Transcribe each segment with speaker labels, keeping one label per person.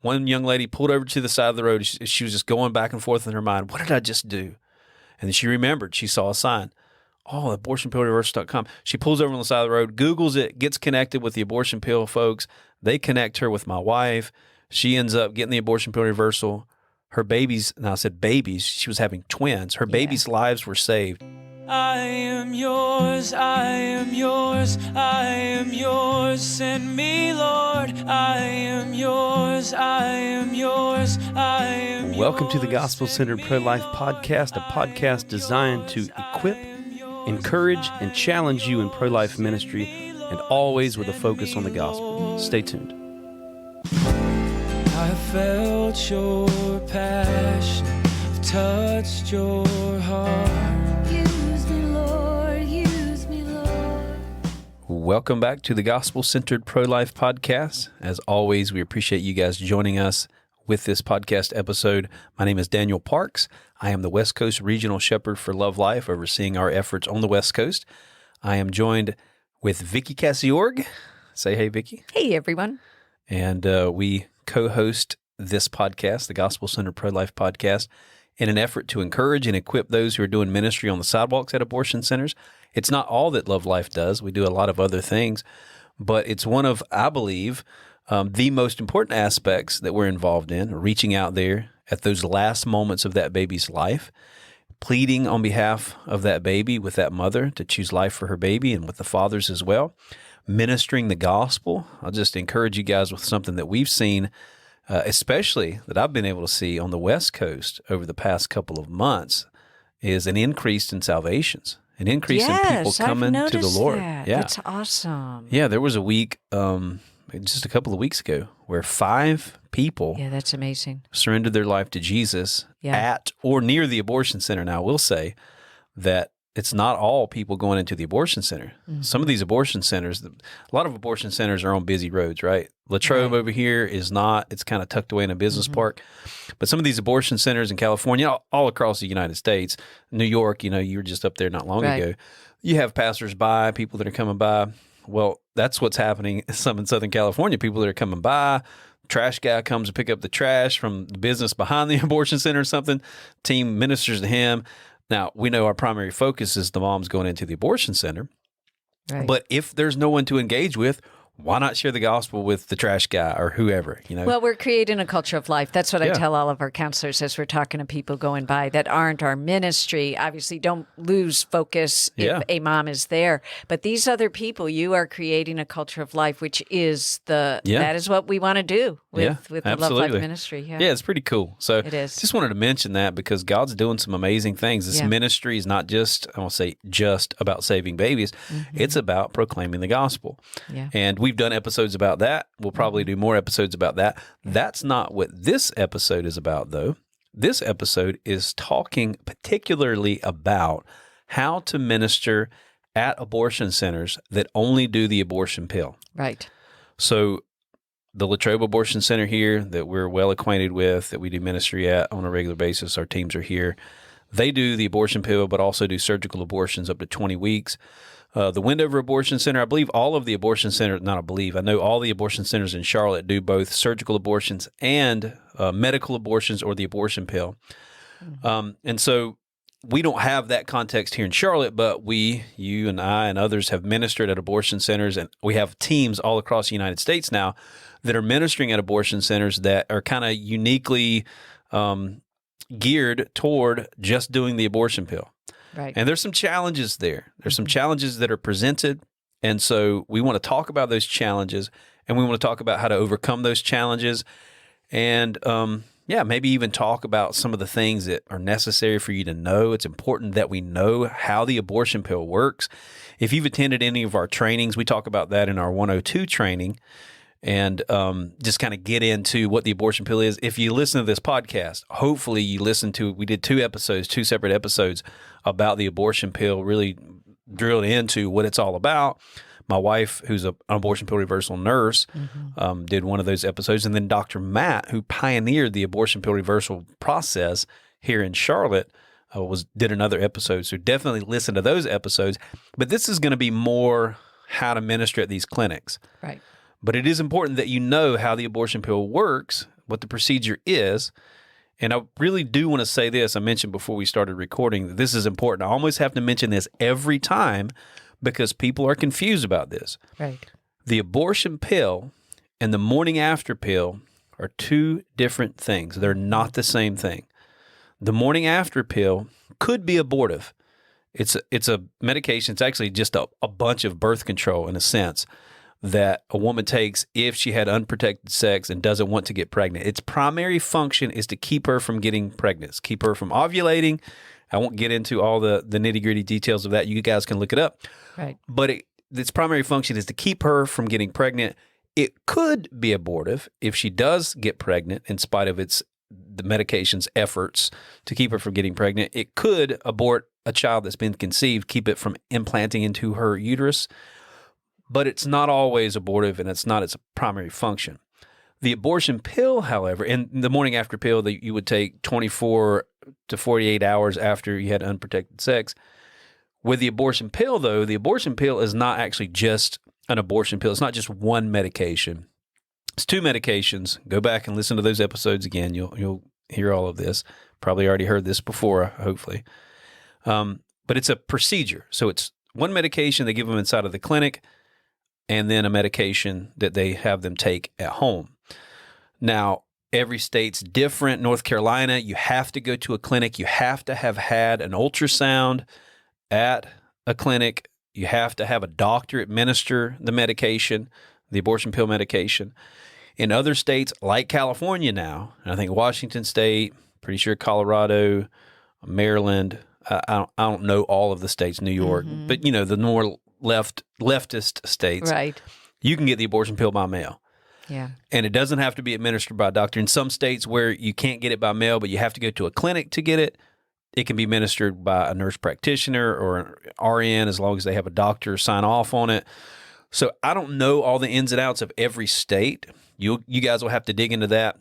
Speaker 1: one young lady pulled over to the side of the road. She was just going back and forth in her mind. What did I just do? And then she remembered. She saw a sign. Oh, abortionpillreversal.com. She pulls over on the side of the road, Googles it, gets connected with the abortion pill folks. They connect her with my wife. She ends up getting the abortion pill reversal. Her babies, and I said babies, she was having twins. Her babies' lives were saved.
Speaker 2: I am yours, I am yours, I am yours, send me, Lord. I am yours, I am yours, I am yours.
Speaker 3: Welcome to the Gospel-Centered Pro-Life Podcast, a podcast designed to equip, encourage, and challenge you in pro-life ministry, and always with a focus on the gospel. Stay tuned.
Speaker 2: I felt your passion, I've touched your heart.
Speaker 4: Use me, Lord, use me, Lord.
Speaker 1: Welcome back to the Gospel-Centered Pro-Life Podcast. As always, we appreciate you guys joining us with this podcast episode. My name is Daniel Parks. I am the West Coast Regional Shepherd for Love Life, overseeing our efforts on the West Coast. I am joined with Vicki Cassiorg. Say hey, Vicki.
Speaker 5: Hey, everyone.
Speaker 1: And we co-host this podcast, the Gospel-Centered Pro-Life Podcast, in an effort to encourage and equip those who are doing ministry on the sidewalks at abortion centers. It's not all that Love Life does. We do a lot of other things, but it's one of, I believe, the most important aspects that we're involved in, reaching out there at those last moments of that baby's life, pleading on behalf of that baby with that mother to choose life for her baby and with the fathers as well, ministering the gospel. I'll just encourage you guys with something that we've seen, especially that I've been able to see on the West Coast over the past couple of months, is an increase in salvations, an increase in people coming to the Lord.
Speaker 5: That.
Speaker 1: Yeah,
Speaker 5: That's awesome.
Speaker 1: Yeah, there was a week just a couple of weeks ago where 5 people
Speaker 5: That's amazing.
Speaker 1: surrendered their life to Jesus at or near the abortion center. Now, I will say that it's not all people going into the abortion center. Mm-hmm. Some of these abortion centers, a lot of abortion centers are on busy roads, right? Latrobe over here is not. It's kind of tucked away in a business park. But some of these abortion centers in California, all across the United States, New York, you were just up there not long ago. You have passersby, people that are coming by. Well, that's what's happening some in Southern California. People that are coming by, trash guy comes to pick up the trash from the business behind the abortion center or something. Team ministers to him. Now, we know our primary focus is the moms going into the abortion center. Right. But if there's no one to engage with, why not share the gospel with the trash guy or whoever,
Speaker 5: Well, we're creating a culture of life. That's what I tell all of our counselors as we're talking to people going by that aren't our ministry. Obviously, don't lose focus if a mom is there. But these other people, you are creating a culture of life, which is that is what we want to do with the Love Life ministry. Yeah,
Speaker 1: it's pretty cool. So
Speaker 5: it is.
Speaker 1: Just wanted to mention that because God's doing some amazing things. This ministry is not just, I won't say just about saving babies. Mm-hmm. It's about proclaiming the gospel. Yeah. And we've done episodes about that. We'll probably do more episodes about that. That's not what this episode is about, though. This episode is talking particularly about how to minister at abortion centers that only do the abortion pill.
Speaker 5: Right.
Speaker 1: So the Latrobe Abortion Center here that we're well acquainted with, that we do ministry at on a regular basis, our teams are here. They do the abortion pill, but also do surgical abortions up to 20 weeks. The Wendover Abortion Center, I believe all of the abortion centers, I know all the abortion centers in Charlotte do both surgical abortions and medical abortions or the abortion pill. Mm-hmm. And so we don't have that context here in Charlotte, but you and I and others have ministered at abortion centers, and we have teams all across the United States now that are ministering at abortion centers that are kind of uniquely geared toward just doing the abortion pill.
Speaker 5: Right.
Speaker 1: And there's some challenges there. There's some challenges that are presented. And so we want to talk about those challenges, and we want to talk about how to overcome those challenges. And maybe even talk about some of the things that are necessary for you to know. It's important that we know how the abortion pill works. If you've attended any of our trainings, we talk about that in our 102 training. And just kind of get into what the abortion pill is. If you listen to this podcast, hopefully you listen to, we did 2 separate episodes about the abortion pill, really drilled into what it's all about. My wife, who's an abortion pill reversal nurse, did one of those episodes. And then Dr. Matt, who pioneered the abortion pill reversal process here in Charlotte, did another episode. So definitely listen to those episodes. But this is going to be more how to minister at these clinics.
Speaker 5: Right.
Speaker 1: But it is important that you know how the abortion pill works what the procedure is. And I really do want to say this. I mentioned before we started recording that this is important. I almost have to mention this every time because people are confused about this.
Speaker 5: Right.
Speaker 1: The abortion pill and the morning after pill are two different things. They're not the same thing. The morning after pill could be abortive. It's a medication. It's actually just a bunch of birth control in a sense that a woman takes if she had unprotected sex and doesn't want to get pregnant. Its primary function is to keep her from getting pregnant, keep her from ovulating. I won't get into all the nitty-gritty details of that. You guys can look it up.
Speaker 5: Right.
Speaker 1: But its primary function is to keep her from getting pregnant. It could be abortive if she does get pregnant in spite of the medication's efforts to keep her from getting pregnant. It could abort a child that's been conceived, keep it from implanting into her uterus. But it's not always abortive, and it's not its primary function. The abortion pill, however, and the morning after pill that you would take 24 to 48 hours after you had unprotected sex. With the abortion pill, though, the abortion pill is not actually just an abortion pill. It's not just one medication. It's two medications. Go back and listen to those episodes again. You'll hear all of this. Probably already heard this before, hopefully. But it's a procedure. So it's one medication they give them inside of the clinic, and then a medication that they have them take at home. Now, every state's different. North Carolina, you have to go to a clinic. You have to have had an ultrasound at a clinic. You have to have a doctor administer the medication, the abortion pill medication. In other states, like California now, and I think Washington State, pretty sure Colorado, Maryland, I don't know all of the states, New York, but the more leftist states,
Speaker 5: Right.
Speaker 1: you can get the abortion pill by mail.
Speaker 5: Yeah.
Speaker 1: And it doesn't have to be administered by a doctor. In some states where you can't get it by mail, but you have to go to a clinic to get it, it can be administered by a nurse practitioner or an RN as long as they have a doctor sign off on it. So I don't know all the ins and outs of every state. You guys will have to dig into that.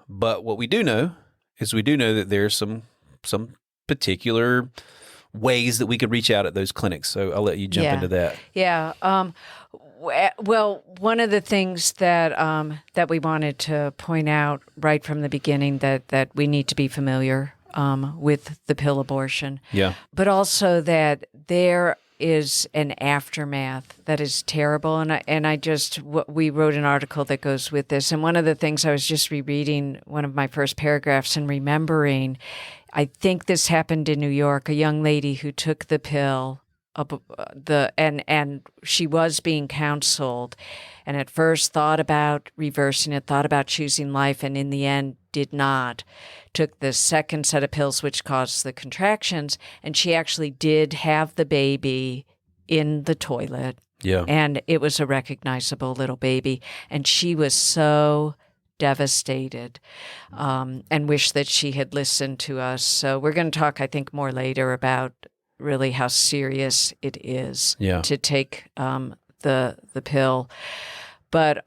Speaker 1: But what we do know is we do know that there's some particular ways that we could reach out at those clinics. So I'll let you jump into that.
Speaker 5: Yeah. Well, one of the things that we wanted to point out right from the beginning that we need to be familiar with the pill abortion.
Speaker 1: Yeah.
Speaker 5: But also that there is an aftermath that is terrible. We wrote an article that goes with this. And one of the things I was just rereading one of my first paragraphs and remembering, I think this happened in New York, a young lady who took the pill, and she was being counseled, and at first thought about reversing it, thought about choosing life, and in the end did not. Took the second set of pills, which caused the contractions, and she actually did have the baby in the toilet.
Speaker 1: Yeah.
Speaker 5: And it was a recognizable little baby, and she was so devastated and wished that she had listened to us. So we're going to talk, I think, more later about really how serious it is to take the pill. But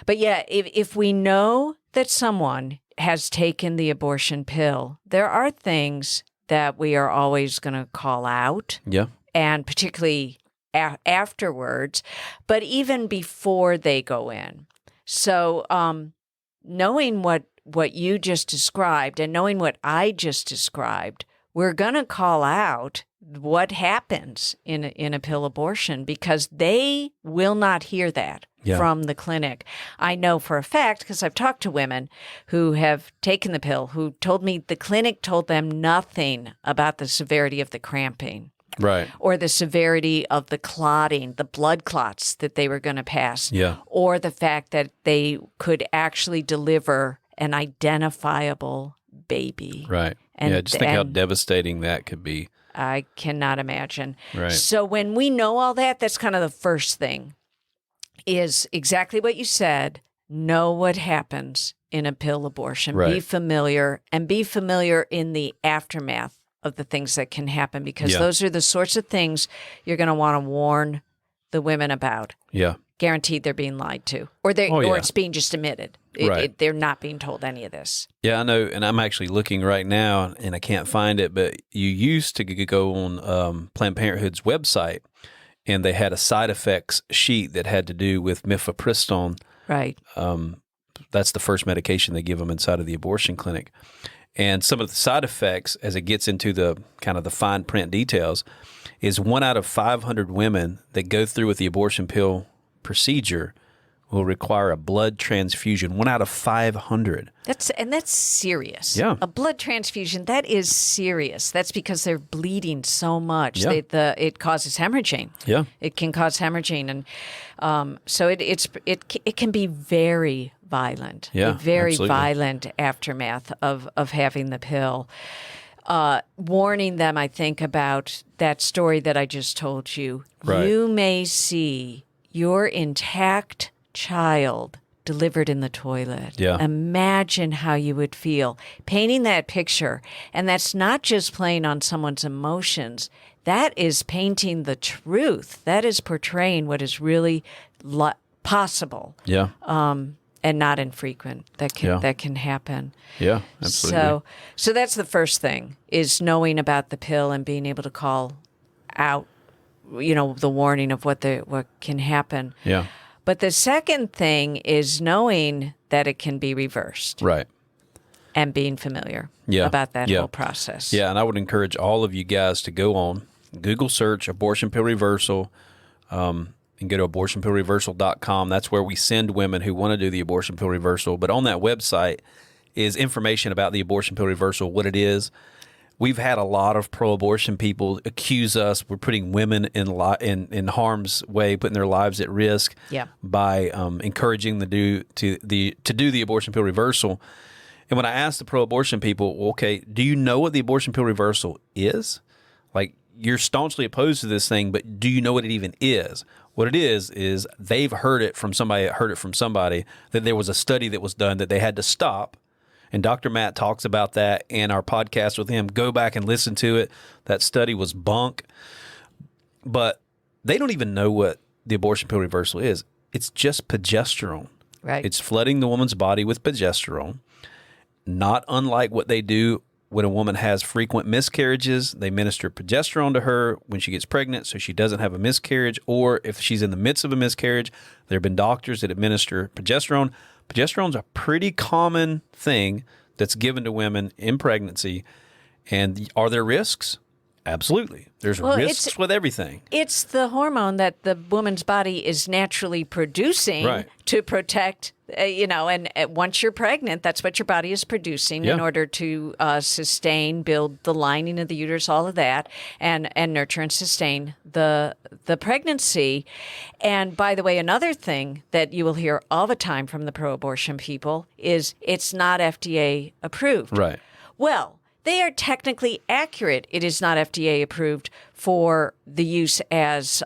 Speaker 5: yeah, if we know that someone has taken the abortion pill, there are things that we are always going to call out.
Speaker 1: Yeah.
Speaker 5: And particularly afterwards, but even before they go in. So knowing what you just described and knowing what I just described, we're going to call out what happens in a pill abortion because they will not hear that from the clinic. I know for a fact because I've talked to women who have taken the pill who told me the clinic told them nothing about the severity of the cramping.
Speaker 1: Right.
Speaker 5: Or the severity of the clotting, the blood clots that they were going to pass.
Speaker 1: Yeah.
Speaker 5: Or the fact that they could actually deliver an identifiable baby.
Speaker 1: Right. Just think how devastating that could be.
Speaker 5: I cannot imagine.
Speaker 1: Right.
Speaker 5: So when we know all that, that's kind of the first thing is exactly what you said. Know what happens in a pill abortion.
Speaker 1: Right.
Speaker 5: Be familiar and be familiar in the aftermath of the things that can happen because those are the sorts of things you're going to want to warn the women about.
Speaker 1: Yeah.
Speaker 5: Guaranteed they're being lied to or it's being just admitted. They're not being told any of this.
Speaker 1: Yeah, I know. And I'm actually looking right now and I can't find it, but you used to go on Planned Parenthood's website and they had a side effects sheet that had to do with mifepristone.
Speaker 5: Right.
Speaker 1: that's the first medication they give them inside of the abortion clinic. And some of the side effects, as it gets into the kind of the fine print details, is 1 out of 500 women that go through with the abortion pill procedure will require a blood transfusion. 1 out of 500.
Speaker 5: That's serious.
Speaker 1: Yeah.
Speaker 5: A blood transfusion, that is serious. That's because they're bleeding so much.
Speaker 1: Yeah.
Speaker 5: It causes hemorrhaging.
Speaker 1: Yeah.
Speaker 5: It can cause hemorrhaging, and so it can be very violent.
Speaker 1: Yeah,
Speaker 5: a very
Speaker 1: absolutely.
Speaker 5: violent aftermath of having the pill. Warning them, I think, about that story that I just told you.
Speaker 1: Right.
Speaker 5: You may see your intact child delivered in the toilet.
Speaker 1: Yeah.
Speaker 5: Imagine how you would feel painting that picture. And that's not just playing on someone's emotions. That is painting the truth. That is portraying what is really possible.
Speaker 1: Yeah.
Speaker 5: And not infrequent. That can happen.
Speaker 1: Yeah, absolutely.
Speaker 5: So that's the first thing, is knowing about the pill and being able to call out, the warning of what can happen.
Speaker 1: Yeah.
Speaker 5: But the second thing is knowing that it can be reversed.
Speaker 1: Right.
Speaker 5: And being familiar about that whole process.
Speaker 1: Yeah, and I would encourage all of you guys to go on, Google search abortion pill reversal, and go to abortionpillreversal.com. That's where we send women who want to do the abortion pill reversal. But on that website is information about the abortion pill reversal, what it is. We've had a lot of pro-abortion people accuse us we're putting women in harm's way, putting their lives at risk by encouraging them to do the abortion pill reversal. And when I asked the pro-abortion people, well, okay, do you know what the abortion pill reversal is? Like, you're staunchly opposed to this thing, but do you know what it even is? What it is they've heard it from somebody that there was a study that was done that they had to stop. And Dr. Matt talks about that in our podcast with him. Go back and listen to it. That study was bunk. But they don't even know what the abortion pill reversal is. It's just progesterone.
Speaker 5: Right.
Speaker 1: It's flooding the woman's body with progesterone, not unlike what they do when a woman has frequent miscarriages. They minister progesterone to her when she gets pregnant so she doesn't have a miscarriage, or if she's in the midst of a miscarriage, there have been doctors that administer progesterone. Progesterone's a pretty common thing that's given to women in pregnancy. And are there risks? Absolutely. There's risks with everything.
Speaker 5: It's the hormone that the woman's body is naturally producing to protect, and once you're pregnant, that's what your body is producing in order to sustain, build the lining of the uterus, all of that, and nurture and sustain the pregnancy. And by the way, another thing that you will hear all the time from the pro-abortion people is it's not FDA approved.
Speaker 1: Right.
Speaker 5: Well, they are technically accurate. It is not FDA approved for the use as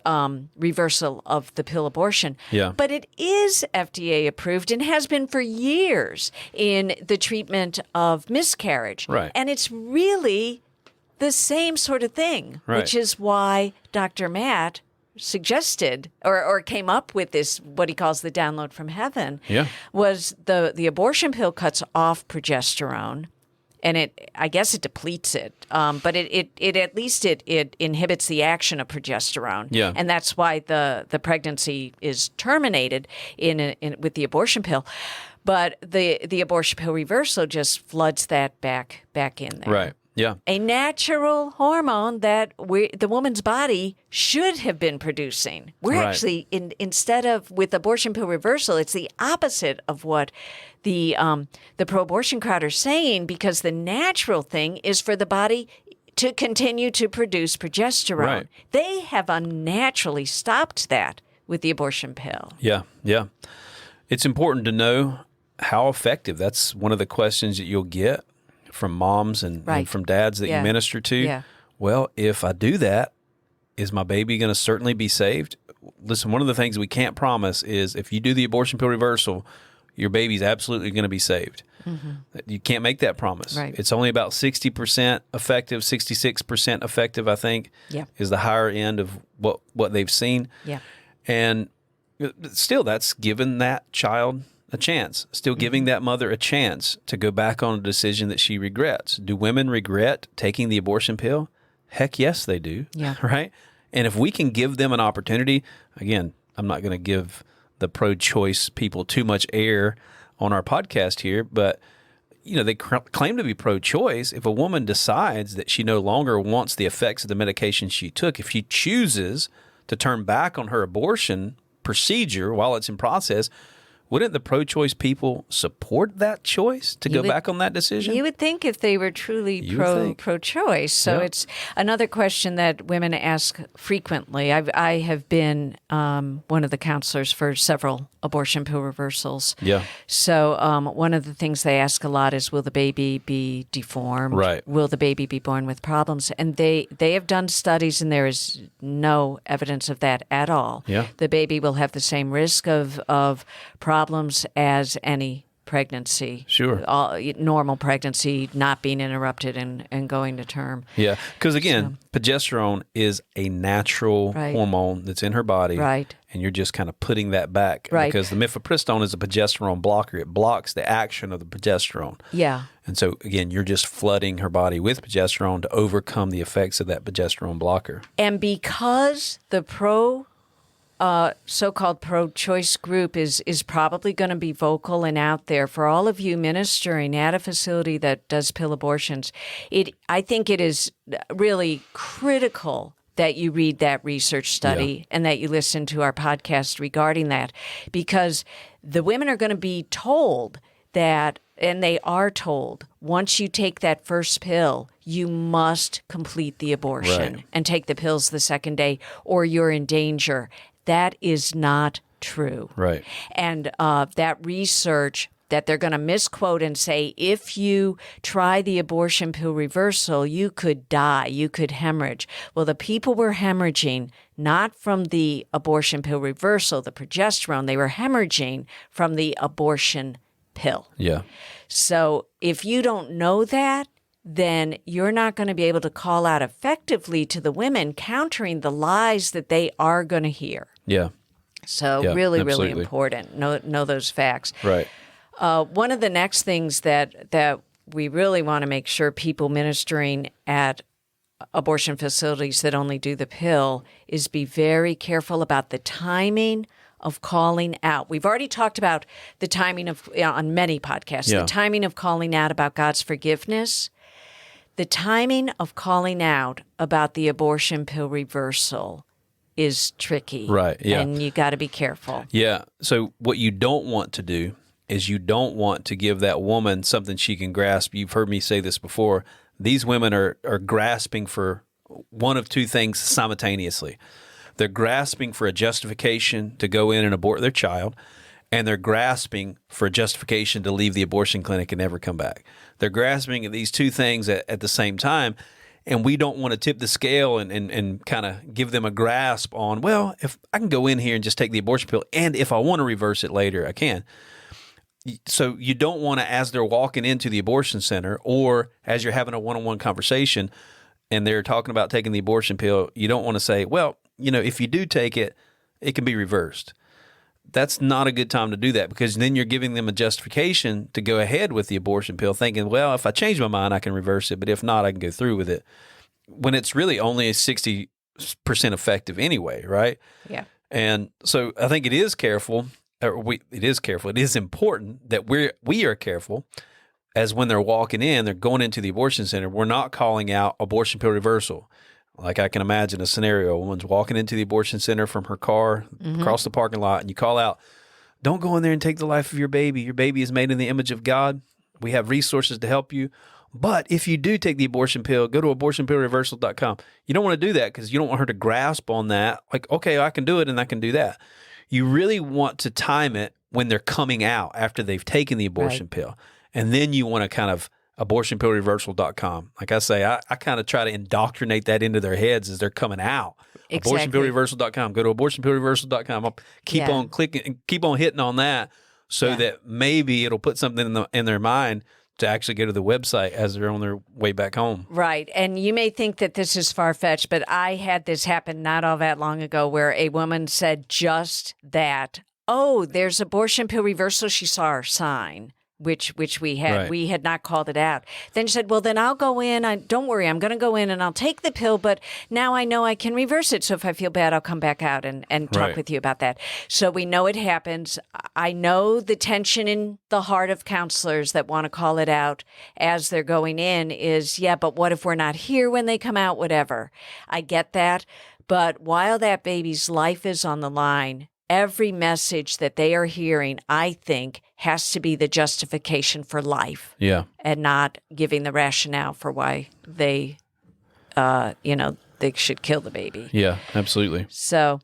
Speaker 5: reversal of the pill abortion.
Speaker 1: Yeah.
Speaker 5: But it is FDA approved and has been for years in the treatment of miscarriage.
Speaker 1: Right.
Speaker 5: And it's really the same sort of thing, which is why Dr. Matt suggested or came up with this, what he calls the download from heaven, was the abortion pill cuts off progesterone. And I guess it depletes it, but it at least it inhibits the action of progesterone, and that's why the pregnancy is terminated with the abortion pill. But the abortion pill reversal just floods that back in there.
Speaker 1: Right. Yeah.
Speaker 5: A natural hormone that the woman's body should have been producing. We're actually, instead of with abortion pill reversal, it's the opposite of what the pro-abortion crowd are saying, because the natural thing is for the body to continue to produce progesterone.
Speaker 1: Right.
Speaker 5: They have unnaturally stopped that with the abortion pill.
Speaker 1: Yeah. Yeah. It's important to know how effective. That's one of the questions that you'll get from moms and from dads that you minister to.
Speaker 5: Yeah.
Speaker 1: Well, if I do that, is my baby going to certainly be saved? Listen, one of the things we can't promise is if you do the abortion pill reversal, your baby's absolutely going to be saved. Mm-hmm. You can't make that promise.
Speaker 5: Right.
Speaker 1: It's only about 60% effective, 66% effective, I think, is the higher end of what they've seen. Yeah. And still, that's given that child a chance, still giving that mother a chance to go back on a decision that she regrets. Do women regret taking the abortion pill? Heck yes, they do.
Speaker 5: Yeah.
Speaker 1: Right? And if we can give them an opportunity, again, I'm not going to give the pro-choice people too much air on our podcast here, but they claim to be pro-choice. If a woman decides that she no longer wants the effects of the medication she took, if she chooses to turn back on her abortion procedure while it's in process, wouldn't the pro-choice people support that choice to go back on that decision?
Speaker 5: You would think if they were truly pro-choice. So it's another question that women ask frequently. I have been one of the counselors for several abortion pill reversals.
Speaker 1: Yeah.
Speaker 5: So one of the things they ask a lot is, will the baby be deformed?
Speaker 1: Right.
Speaker 5: Will the baby be born with problems? And they have done studies, and there is no evidence of that at all.
Speaker 1: Yeah.
Speaker 5: The baby will have the same risk of problems as any pregnancy.
Speaker 1: Sure.
Speaker 5: Normal pregnancy, not being interrupted and going to term.
Speaker 1: Yeah. Because again, progesterone is a natural hormone that's in her body.
Speaker 5: Right.
Speaker 1: And you're just kind of putting that back.
Speaker 5: Right.
Speaker 1: Because the mifepristone is a progesterone blocker. It blocks the action of the progesterone.
Speaker 5: Yeah.
Speaker 1: And so, again, you're just flooding her body with progesterone to overcome the effects of that progesterone blocker.
Speaker 5: And because the so-called pro-choice group is probably going to be vocal and out there for all of you ministering at a facility that does pill abortions, I think it is really critical that you read that research study and that you listen to our podcast regarding that, because the women are going to be told that, and they are told, once you take that first pill, you must complete the abortion and take the pills the second day or you're in danger. That is not true.
Speaker 1: Right.
Speaker 5: And that research that they're going to misquote and say, if you try the abortion pill reversal, you could die, you could hemorrhage. Well, the people were hemorrhaging not from the abortion pill reversal, the progesterone. They were hemorrhaging from the abortion pill.
Speaker 1: Yeah.
Speaker 5: So if you don't know that, then you're not going to be able to call out effectively to the women, countering the lies that they are going to hear.
Speaker 1: Yeah.
Speaker 5: So really important. Know those facts.
Speaker 1: Right.
Speaker 5: One of the next things that we really want to make sure people ministering at abortion facilities that only do the pill is be very careful about the timing of calling out. We've already talked about the timing of, on many podcasts, the timing of calling out about God's forgiveness. The timing of calling out about the abortion pill reversal is tricky.
Speaker 1: Right, yeah.
Speaker 5: And you got to be careful.
Speaker 1: Yeah. So what you don't want to do is you don't want to give that woman something she can grasp. You've heard me say this before. These women are grasping for one of two things simultaneously. They're grasping for a justification to go in and abort their child, and they're grasping for a justification to leave the abortion clinic and never come back. They're grasping at these two things at the same time, and we don't want to tip the scale and kind of give them a grasp on, well, if I can go in here and just take the abortion pill, and if I want to reverse it later, I can. So you don't want to, as they're walking into the abortion center or as you're having a one-on-one conversation and they're talking about taking the abortion pill, you don't want to say, well, if you do take it, it can be reversed. That's not a good time to do that, because then you're giving them a justification to go ahead with the abortion pill, thinking, well, if I change my mind, I can reverse it, but if not, I can go through with it, when it's really only 60% effective anyway, right?
Speaker 5: Yeah.
Speaker 1: And so I think it is important that we are careful, as when they're walking in, they're going into the abortion center, we're not calling out abortion pill reversal. Like, I can imagine a scenario, a woman's walking into the abortion center from her car across the parking lot, and you call out, don't go in there and take the life of your baby. Your baby is made in the image of God. We have resources to help you. But if you do take the abortion pill, go to abortionpillreversal.com. You don't want to do that because you don't want her to grasp on that. Like, okay, I can do it and I can do that. You really want to time it when they're coming out after they've taken the abortion pill. And then you want to kind of abortionpillreversal.com. Like I say, I kind of try to indoctrinate that into their heads as they're coming out. Exactly. Abortionpillreversal.com. Go to abortionpillreversal.com. I'll keep on clicking, keep on hitting on that so that maybe it'll put something in their mind to actually go to the website as they're on their way back home.
Speaker 5: Right. And you may think that this is far-fetched, but I had this happen not all that long ago where a woman said just that, oh, there's abortion pill reversal. She saw our sign. which we had.
Speaker 1: Right.
Speaker 5: We had not called it out. Then she said, well, then I'll go in. Don't worry, I'm going to go in and I'll take the pill, but now I know I can reverse it. So if I feel bad, I'll come back out and talk
Speaker 1: Right.
Speaker 5: with you about that. So we know it happens. I know the tension in the heart of counselors that want to call it out as they're going in is, yeah, but what if we're not here when they come out, whatever. I get that. But while that baby's life is on the line, every message that they are hearing, I think, has to be the justification for life
Speaker 1: Yeah.
Speaker 5: and not giving the rationale for why they, they should kill the baby.
Speaker 1: Yeah, absolutely.
Speaker 5: So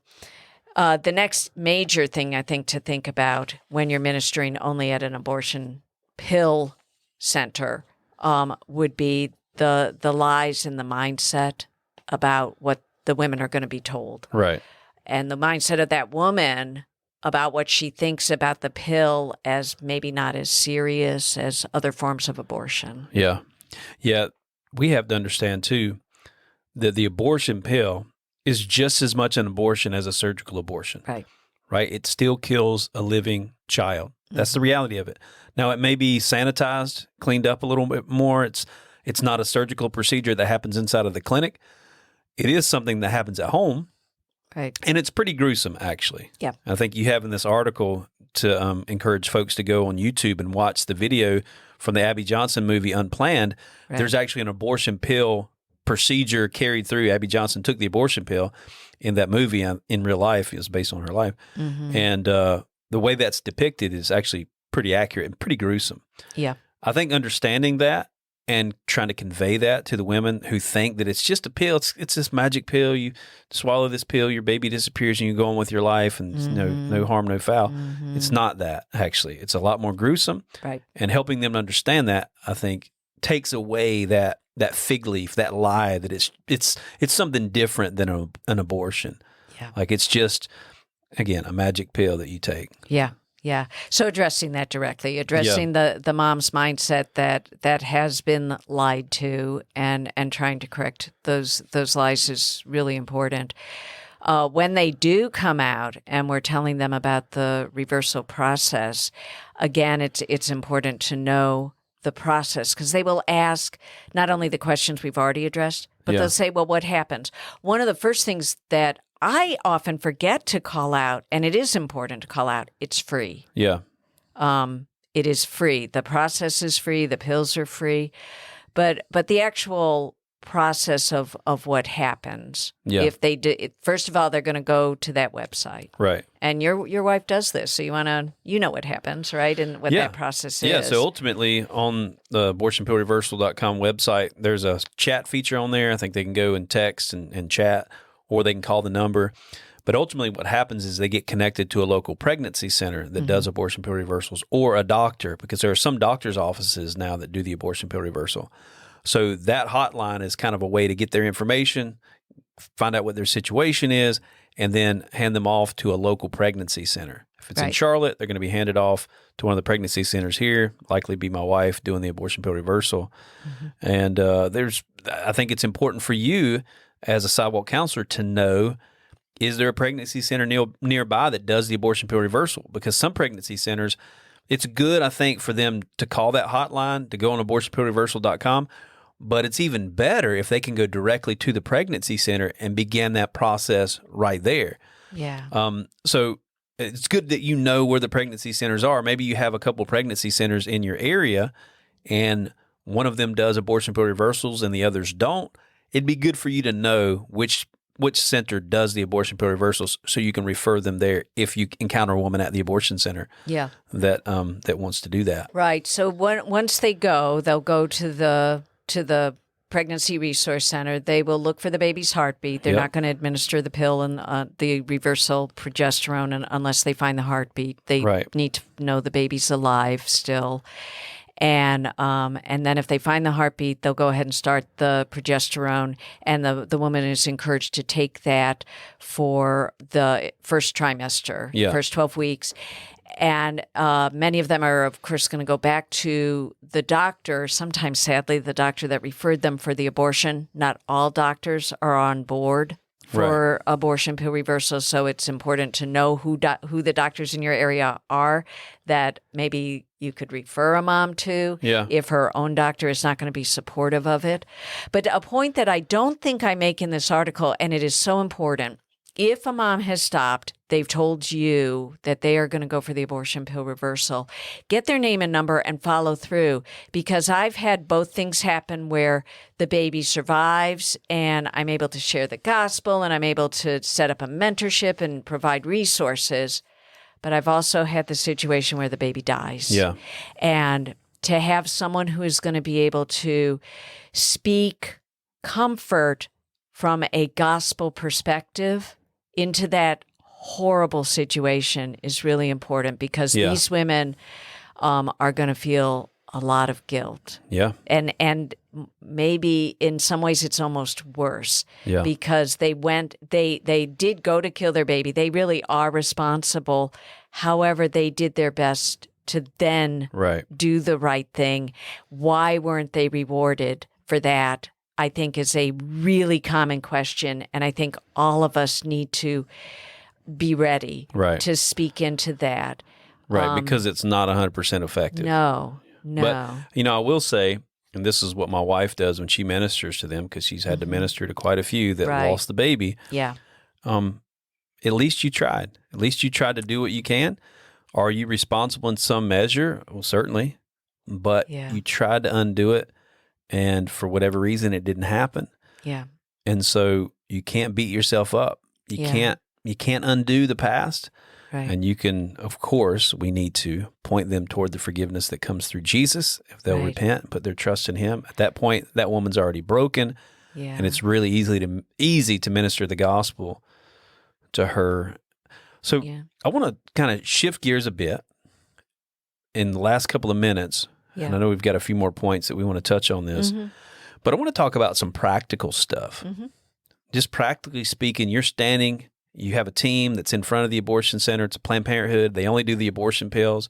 Speaker 5: the next major thing I think to think about when you're ministering only at an abortion pill center would be the lies and the mindset about what the women are going to be told.
Speaker 1: Right.
Speaker 5: And the mindset of that woman about what she thinks about the pill as maybe not as serious as other forms of abortion.
Speaker 1: Yeah. Yeah. We have to understand, too, that the abortion pill is just as much an abortion as a surgical abortion.
Speaker 5: Right.
Speaker 1: Right? It still kills a living child. That's the reality of it. Now, it may be sanitized, cleaned up a little bit more. It's not a surgical procedure that happens inside of the clinic. It is something that happens at home.
Speaker 5: Right.
Speaker 1: And it's pretty gruesome, actually.
Speaker 5: Yeah.
Speaker 1: I think you have in this article to encourage folks to go on YouTube and watch the video from the Abby Johnson movie Unplanned.
Speaker 5: Right.
Speaker 1: There's actually an abortion pill procedure carried through. Abby Johnson took the abortion pill in that movie. In real life, it was based on her life.
Speaker 5: Mm-hmm.
Speaker 1: And the way that's depicted is actually pretty accurate and pretty gruesome.
Speaker 5: Yeah.
Speaker 1: I think understanding that and trying to convey that to the women who think that it's just a pill. It's this magic pill. You swallow this pill, your baby disappears, and you go on with your life, and it's no harm, no foul.
Speaker 5: Mm-hmm.
Speaker 1: It's not that, actually. It's a lot more gruesome.
Speaker 5: Right.
Speaker 1: And helping them understand that, I think, takes away that fig leaf, that lie that it's something different than an abortion.
Speaker 5: Yeah.
Speaker 1: Like it's just, again, a magic pill that you take.
Speaker 5: Yeah. Yeah. So addressing that directly, addressing the mom's mindset that has been lied to and trying to correct those lies is really important. When they do come out and we're telling them about the reversal process, again, it's important to know the process because they will ask not only the questions we've already addressed, but
Speaker 1: Yeah.
Speaker 5: they'll say, well, what happens? One of the first things that I often forget to call out, and it is important to call out, it's free.
Speaker 1: Yeah.
Speaker 5: It is free. The process is free. The pills are free. But the actual process of what happens,
Speaker 1: Yeah.
Speaker 5: if they do, first of all, they're going to go to that website.
Speaker 1: Right.
Speaker 5: And your wife does this, so you know what happens, right? And what that process is.
Speaker 1: Yeah, so ultimately on the abortionpillreversal.com website, there's a chat feature on there. I think they can go and text and chat, or they can call the number. But ultimately what happens is they get connected to a local pregnancy center that does abortion pill reversals, or a doctor, because there are some doctor's offices now that do the abortion pill reversal. So that hotline is kind of a way to get their information, find out what their situation is, and then hand them off to a local pregnancy center. If it's in
Speaker 5: Right.
Speaker 1: Charlotte, they're going to be handed off to one of the pregnancy centers here, likely be my wife doing the abortion pill reversal. And I think it's important for you as a sidewalk counselor to know, is there a pregnancy center nearby that does the abortion pill reversal? Because some pregnancy centers, it's good, I think, for them to call that hotline, to go on abortionpillreversal.com. But it's even better if they can go directly to the pregnancy center and begin that process right there.
Speaker 5: Yeah.
Speaker 1: So it's good that you know where the pregnancy centers are. Maybe you have a couple pregnancy centers in your area, and one of them does abortion pill reversals and the others don't. It'd be good for you to know which center does the abortion pill reversals, so you can refer them there if you encounter a woman at the abortion center
Speaker 5: Yeah.
Speaker 1: that wants to do that.
Speaker 5: Right. So once they go, they'll go to the Pregnancy Resource Center. They will look for the baby's heartbeat. They're
Speaker 1: Yep.
Speaker 5: not going to administer the pill and the reversal progesterone unless they find the heartbeat. They
Speaker 1: Right.
Speaker 5: need to know the baby's alive still. And then if they find the heartbeat, they'll go ahead and start the progesterone, and the woman is encouraged to take that for the first trimester,
Speaker 1: Yeah.
Speaker 5: first 12 weeks. And many of them are, of course, going to go back to the doctor, sometimes, sadly, the doctor that referred them for the abortion. Not all doctors are on board for abortion pill reversal. So it's important to know who the doctors in your area are that maybe you could refer a mom to if her own doctor is not going to be supportive of it. But a point that I don't think I make in this article, and it is so important, if a mom has stopped, they've told you that they are going to go for the abortion pill reversal, get their name and number and follow through, because I've had both things happen where the baby survives and I'm able to share the gospel and I'm able to set up a mentorship and provide resources. But I've also had the situation where the baby dies.
Speaker 1: Yeah.
Speaker 5: And to have someone who is going to be able to speak comfort from a gospel perspective into that horrible situation is really important, because these women are going to feel a lot of guilt.
Speaker 1: Yeah.
Speaker 5: And maybe in some ways it's almost worse because they did go to kill their baby. They really are responsible. However, they did their best to then do the right thing. Why weren't they rewarded for that? I think is a really common question, and I think all of us need to be ready to speak into that.
Speaker 1: Right, because it's not 100% effective.
Speaker 5: No.
Speaker 1: But, I will say, and this is what my wife does when she ministers to them, because she's had to minister to quite a few that lost the baby.
Speaker 5: Yeah.
Speaker 1: At least you tried. At least you tried to do what you can. Are you responsible in some measure? Well, certainly. But you tried to undo it. And for whatever reason, it didn't happen.
Speaker 5: Yeah.
Speaker 1: And so you can't beat yourself up. You can't undo the past.
Speaker 5: Right.
Speaker 1: And you can, of course, we need to point them toward the forgiveness that comes through Jesus. If they'll repent and put their trust in him, at that point, that woman's already broken.
Speaker 5: Yeah.
Speaker 1: And it's really easy to minister the gospel to her. So I want to kind of shift gears a bit in the last couple of minutes. And I know we've got a few more points that we want to touch on this, but I want to talk about some practical stuff. Just practically speaking, you have a team that's in front of the abortion center. It's a Planned Parenthood. They only do the abortion pills,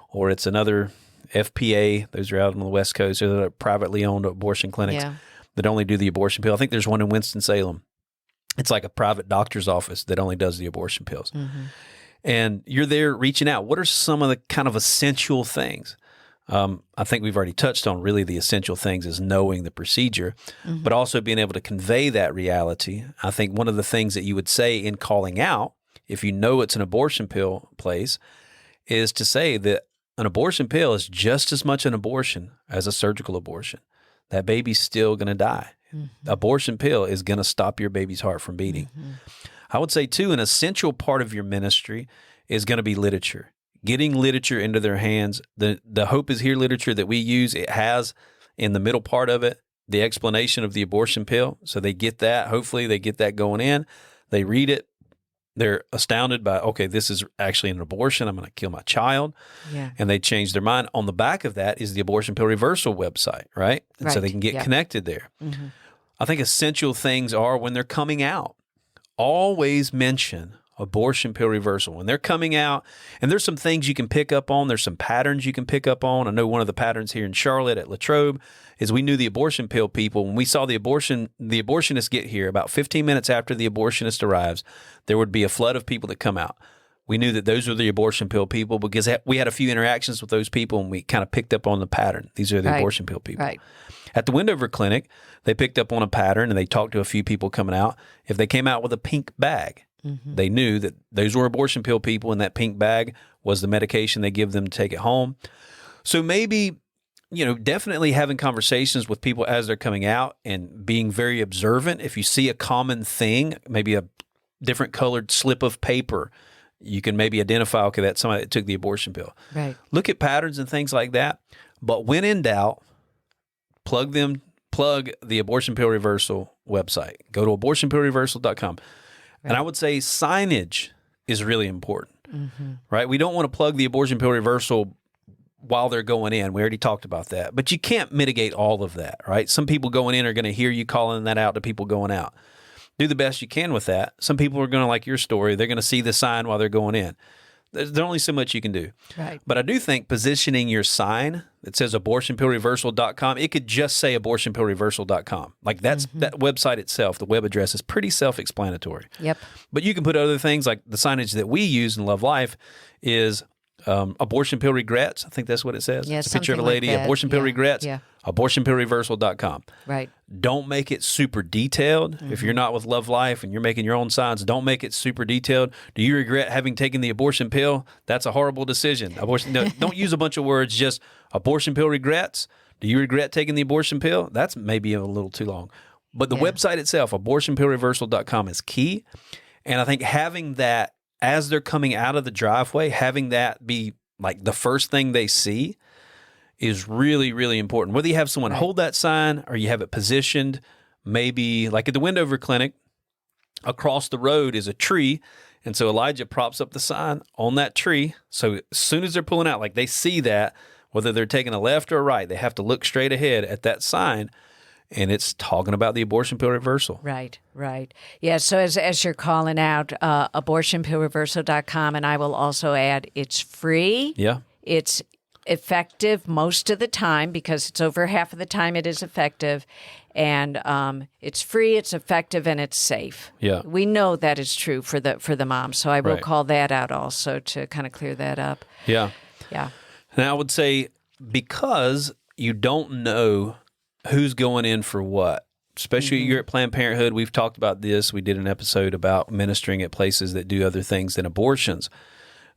Speaker 1: or it's another FPA. Those are out on the West Coast. They're privately owned abortion clinics that only do the abortion pill. I think there's one in Winston-Salem. It's like a private doctor's office that only does the abortion pills. And you're there reaching out. What are some of the kind of essential things? I think we've already touched on really the essential things is knowing the procedure, but also being able to convey that reality. I think one of the things that you would say in calling out, if you know it's an abortion pill place, is to say that an abortion pill is just as much an abortion as a surgical abortion. That baby's still going to die. Abortion pill is going to stop your baby's heart from beating. I would say, too, an essential part of your ministry is going to be literature. Getting literature into their hands. The Hope is Here literature that we use, it has in the middle part of it the explanation of the abortion pill. So they get that. Hopefully they get that going in. They read it. They're astounded by, okay, this is actually an abortion. I'm going to kill my child.
Speaker 5: Yeah.
Speaker 1: And they change their mind. On the back of that is the abortion pill reversal website, right? And so they can get connected there. I think essential things are when they're coming out. Always mention abortion pill reversal. When they're coming out, and there's some things you can pick up on. There's some patterns you can pick up on. I know one of the patterns here in Charlotte at Latrobe is we knew the abortion pill people. When we saw the abortionist get here, about 15 minutes after the abortionist arrives, there would be a flood of people that come out. We knew that those were the abortion pill people because we had a few interactions with those people and we kind of picked up on the pattern. These are the abortion pill people.
Speaker 5: Right.
Speaker 1: At the Wendover Clinic, they picked up on a pattern and they talked to a few people coming out. If they came out with a pink bag, they knew that those were abortion pill people and that pink bag was the medication they give them to take it home. So maybe, definitely having conversations with people as they're coming out and being very observant. If you see a common thing, maybe a different colored slip of paper, you can maybe identify, okay, that's somebody that took the abortion pill.
Speaker 5: Right.
Speaker 1: Look at patterns and things like that. But when in doubt, plug the abortion pill reversal website. Go to abortionpillreversal.com. And I would say signage is really important, right? We don't want to plug the abortion pill reversal while they're going in. We already talked about that. But you can't mitigate all of that, right? Some people going in are going to hear you calling that out to people going out. Do the best you can with that. Some people are going to, like your story, they're going to see the sign while they're going in. There's only so much you can do.
Speaker 5: Right.
Speaker 1: But I do think positioning your sign that says abortionpillreversal.com, it could just say abortionpillreversal.com. Like that website itself, the web address is pretty self-explanatory.
Speaker 5: Yep.
Speaker 1: But you can put other things like the signage that we use in Love Life is abortion pill regrets. I think that's what it says.
Speaker 5: Yeah,
Speaker 1: it's a picture of a
Speaker 5: something like
Speaker 1: lady.
Speaker 5: that.
Speaker 1: Abortion pill
Speaker 5: Yeah,
Speaker 1: regrets.
Speaker 5: yeah.
Speaker 1: Abortionpillreversal.com.
Speaker 5: Right.
Speaker 1: Don't make it super detailed. If you're not with Love Life and you're making your own signs, don't make it super detailed. Do you regret having taken the abortion pill? That's a horrible decision. Don't use a bunch of words, just abortion pill regrets. Do you regret taking the abortion pill? That's maybe a little too long. But the website itself, abortionpillreversal.com, is key. And I think having that as they're coming out of the driveway, having that be like the first thing they see is really, really important. Whether you have someone hold that sign or you have it positioned, maybe like at the Wendover Clinic, across the road is a tree. And so Elijah props up the sign on that tree. So as soon as they're pulling out, like they see that, whether they're taking a left or a right, they have to look straight ahead at that sign. And it's talking about the abortion pill reversal.
Speaker 5: Right, right. Yeah, so as you're calling out, abortionpillreversal.com, and I will also add it's free.
Speaker 1: Yeah.
Speaker 5: It's effective most of the time because it's over half of the time it is effective. And it's free, it's effective, and it's safe.
Speaker 1: Yeah.
Speaker 5: We know that is true for the mom. So I will
Speaker 1: Right.
Speaker 5: call that out also to kind of clear that up.
Speaker 1: Yeah.
Speaker 5: Yeah.
Speaker 1: And I would say because you don't know who's going in for what, especially you're at Planned Parenthood. We've talked about this. We did an episode about ministering at places that do other things than abortions.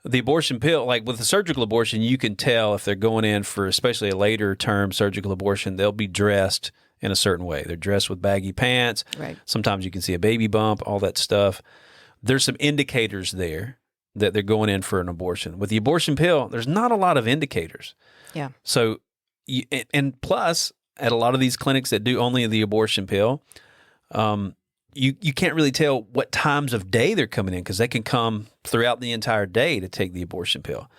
Speaker 1: The abortion pill, like with a surgical abortion, you can tell if they're going in for especially a later term surgical abortion, they'll be dressed in a certain way. They're dressed with baggy pants.
Speaker 5: Right.
Speaker 1: Sometimes you can see a baby bump, all that stuff. There's some indicators there that they're going in for an abortion. With the abortion pill, there's not a lot of indicators.
Speaker 5: Yeah.
Speaker 1: So, and plus, at a lot of these clinics that do only the abortion pill, you can't really tell what times of day they're coming in because they can come throughout the entire day to take the abortion pill.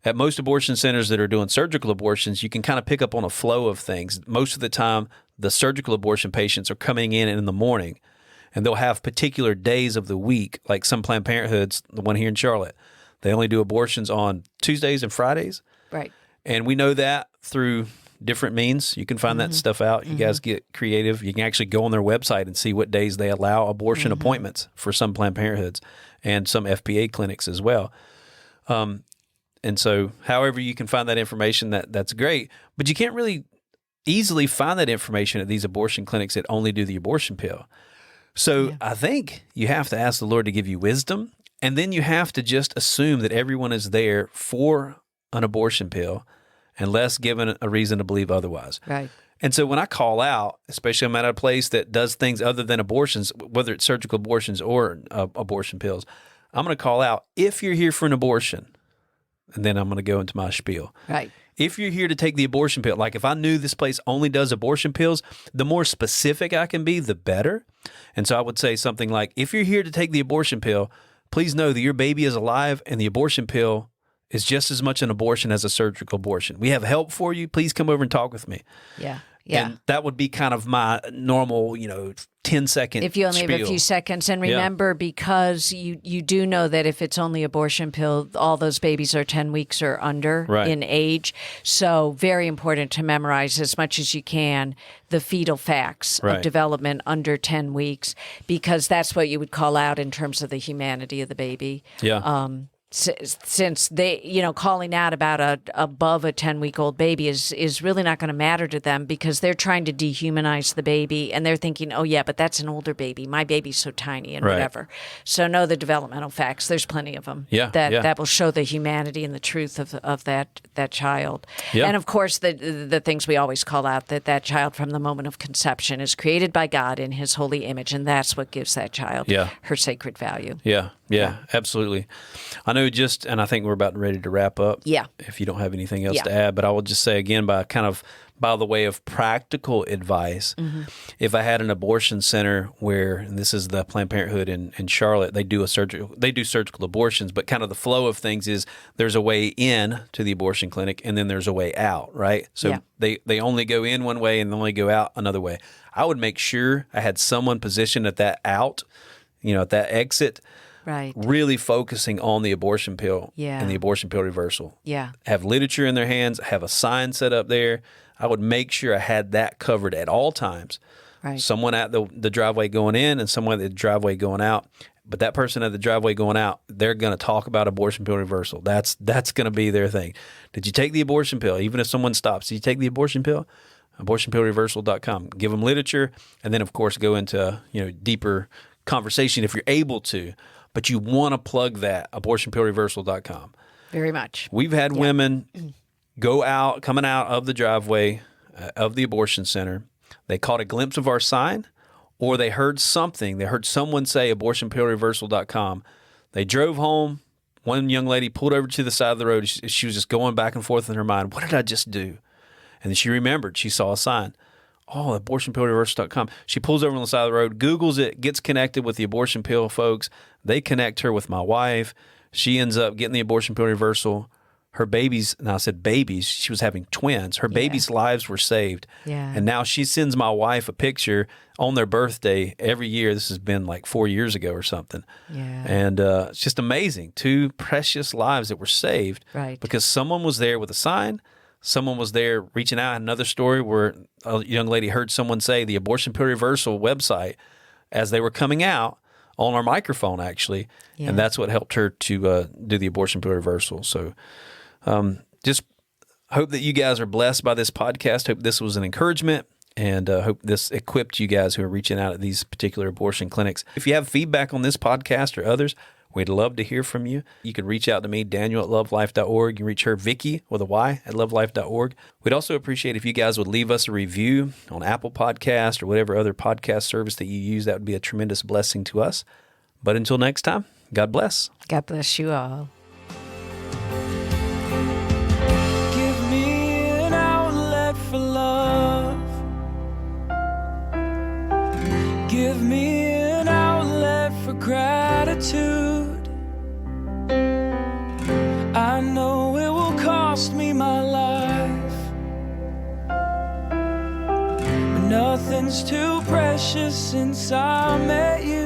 Speaker 1: At most abortion centers that are doing surgical abortions, you can kind of pick up on a flow of things. Most of the time, the surgical abortion patients are coming in the morning, and they'll have particular days of the week, like some Planned Parenthoods, the one here in Charlotte. They only do abortions on Tuesdays and Fridays.
Speaker 5: Right.
Speaker 1: And we know that through different means. You can find that stuff out. You guys get creative. You can actually go on their website and see what days they allow abortion appointments for some Planned Parenthoods and some FPA clinics as well. And so however you can find that information, that's great. But you can't really easily find that information at these abortion clinics that only do the abortion pill. So I think you have to ask the Lord to give you wisdom, and then you have to just assume that everyone is there for an abortion pill unless given a reason to believe otherwise.
Speaker 5: Right.
Speaker 1: And so when I call out, especially I'm at a place that does things other than abortions, whether it's surgical abortions or abortion pills, I'm going to call out, if you're here for an abortion, and then I'm going to go into my spiel.
Speaker 5: Right.
Speaker 1: If you're here to take the abortion pill, like if I knew this place only does abortion pills, the more specific I can be, the better. And so I would say something like, if you're here to take the abortion pill, please know that your baby is alive and the abortion pill is just as much an abortion as a surgical abortion. We have help for you. Please come over and talk with me.
Speaker 5: Yeah. Yeah.
Speaker 1: And that would be kind of my normal, 10-second
Speaker 5: if you only have a
Speaker 1: spiel.
Speaker 5: few seconds. And remember, because you do know that if it's only abortion pill, all those babies are 10 weeks or under
Speaker 1: Right.
Speaker 5: in age. So very important to memorize as much as you can the fetal facts
Speaker 1: Right.
Speaker 5: of development under 10 weeks, because that's what you would call out in terms of the humanity of the baby.
Speaker 1: Yeah.
Speaker 5: Since they, calling out about above a 10-week-old baby is really not going to matter to them, because they're trying to dehumanize the baby, and they're thinking, oh yeah, but that's an older baby. My baby's so tiny and
Speaker 1: Right.
Speaker 5: whatever. So know the developmental facts. There's plenty of them.
Speaker 1: Yeah,
Speaker 5: That
Speaker 1: yeah.
Speaker 5: that will show the humanity and the truth of that child.
Speaker 1: Yeah.
Speaker 5: And of course the things we always call out, that child from the moment of conception is created by God in His holy image, and that's what gives that child
Speaker 1: Yeah.
Speaker 5: her sacred value.
Speaker 1: Yeah, absolutely. I know and I think we're about ready to wrap up.
Speaker 5: Yeah.
Speaker 1: If you don't have anything else
Speaker 5: Yeah.
Speaker 1: to add, but I will just say again, by the way of practical advice, if I had an abortion center where, and this is the Planned Parenthood in Charlotte, they do surgical abortions, but kind of the flow of things is there's a way in to the abortion clinic and then there's a way out, right? So
Speaker 5: Yeah.
Speaker 1: they only go in one way and they only go out another way. I would make sure I had someone positioned at that out, at that exit,
Speaker 5: Right.
Speaker 1: really focusing on the abortion pill
Speaker 5: Yeah.
Speaker 1: and the abortion pill reversal.
Speaker 5: Yeah.
Speaker 1: Have literature in their hands, have a sign set up there. I would make sure I had that covered at all times.
Speaker 5: Right.
Speaker 1: Someone at the driveway going in and someone at the driveway going out. But that person at the driveway going out, they're going to talk about abortion pill reversal. That's going to be their thing. Did you take the abortion pill? Even if someone stops, did you take the abortion pill? Abortionpillreversal.com. Give them literature, and then of course go into deeper conversation if you're able to. But you want to plug that abortionpillreversal.com.
Speaker 5: Very much.
Speaker 1: We've had women coming out of the driveway of the abortion center. They caught a glimpse of our sign, or they heard something. They heard someone say abortionpillreversal.com. They drove home. One young lady pulled over to the side of the road. She was just going back and forth in her mind. What did I just do? And then she remembered. She saw a sign. Oh, abortionpillreversal.com. She pulls over on the side of the road, Googles it, gets connected with the abortion pill folks. They connect her with my wife. She ends up getting the abortion pill reversal. Her babies, and I said babies, she was having twins. Her babies' lives were saved.
Speaker 5: Yeah.
Speaker 1: And now she sends my wife a picture on their birthday every year. This has been like 4 years ago or something.
Speaker 5: Yeah.
Speaker 1: And it's just amazing. 2 precious lives that were saved.
Speaker 5: Right.
Speaker 1: Because someone was there with a sign. Someone was there reaching out. Another story where a young lady heard someone say the Abortion Pill Reversal website as they were coming out on our microphone, actually.
Speaker 5: Yeah.
Speaker 1: And that's what helped her to do the Abortion Pill Reversal. So just hope that you guys are blessed by this podcast. Hope this was an encouragement, and hope this equipped you guys who are reaching out at these particular abortion clinics. If you have feedback on this podcast or others, we'd love to hear from you. You can reach out to me, Daniel at lovelife.org. You can reach her, Vicky, with a Y, at lovelife.org. We'd also appreciate if you guys would leave us a review on Apple Podcast or whatever other podcast service that you use. That would be a tremendous blessing to us. But until next time, God bless.
Speaker 5: God bless you all.
Speaker 2: Give me an outlet for love. Give me an outlet for gratitude. I know it will cost me my life, but nothing's too precious since I met you.